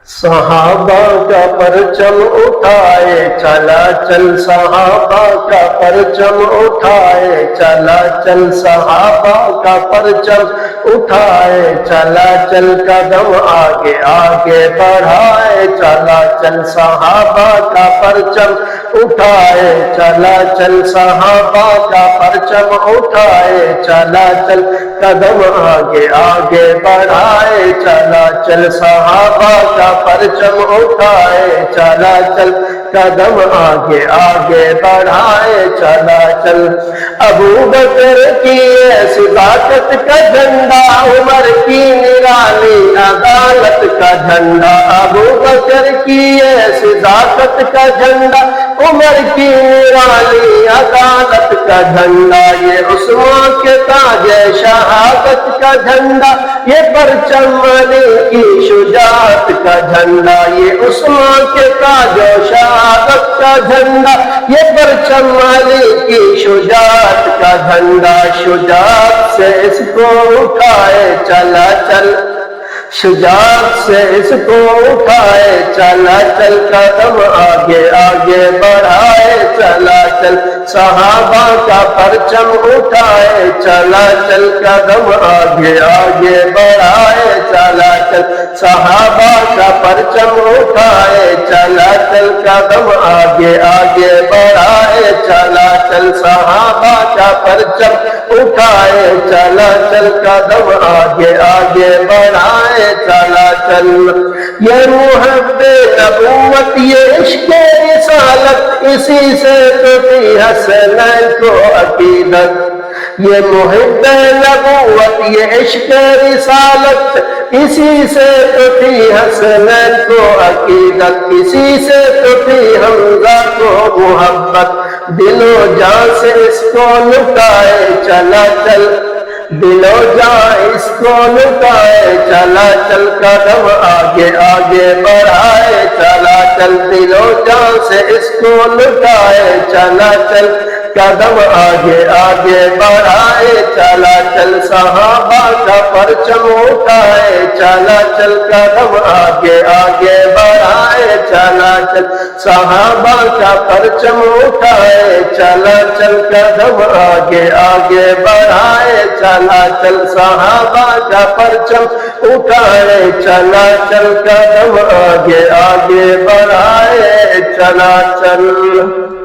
صحابہ کا پرچم اٹھائے چلا چل، صحابہ کا پرچم اٹھائے چلا چل، صحابہ کا پرچم اٹھائے چلا چل، قدم آگے آگے بڑھائے چلا چل، صحابہ کا پرچم اٹھائے چلا چل، صحابہ کا پرچم اٹھائے چلا چل، قدم آگے آگے بڑھائے چلا چل، صحابہ کا پرچم اٹھائے چلا چل، قدم آگے آگے بڑھائے چلا چل۔ ابو بکر کی صداقت کا جھنڈا، عمر کی نرالی عدالت کا جھنڈا، ابو بکر کی صداقت کا جھنڈا، عمر کی نرالی عدالت کا جھنڈا، یہ عثمان کے تاج شہادت کا جھنڈا، یہ پرچم علی کی شجاعت کا جھنڈا، یہ عثمان کے تاج شہادت کا جھنڈا، یہ پرچم علی کی شجاعت کا جھنڈا، شجاعت سے اس کو اٹھائے چلا چل، شجاعت سے اس کو اٹھائے چلا چل، قدم آگے آگے بڑھائے چلا چل، صحابہ کا پرچم اٹھائے چلا چل، قدم آگے آگے بڑھائے چلا چل، صحابہ کا پرچم اٹھائے چلا چل، قدم آگے آگے بڑھائے چلا چل، صحابہ کا پرچم اٹھائے چلا چل، قدم آگے آگے بڑھائے چلا چل۔ یہ محب نبوت، یہ عشق رسالت، اسی سے تو تھی حسنین کو عقیدت، یہ محب نبوت، یہ عشق رسالت، اسی سے تو تھی حسنین کو عقیدت، اسی سے تو تھی حمزہ کو محبت، دل و جان سے اس کو لٹائے چلا چل، دل و جان اس کو لٹائے چلا چل، قدم آگے آگے بڑھائے چلا چل، دل و جان سے اس کو لٹائے چلا چل، قدم آگے آگے بڑھائے چلا چل، صحابہ کا پرچم اٹھائے چلا چل، قدم آگے آگے بڑھائے چلا چل، صحابہ کا پرچم اٹھائے چلا چل، قدم آگے آگے بڑھائے چلا چل، صحابہ کا پرچم اٹھائے چلا چل، قدم آگے آگے بڑھائے چلا چل۔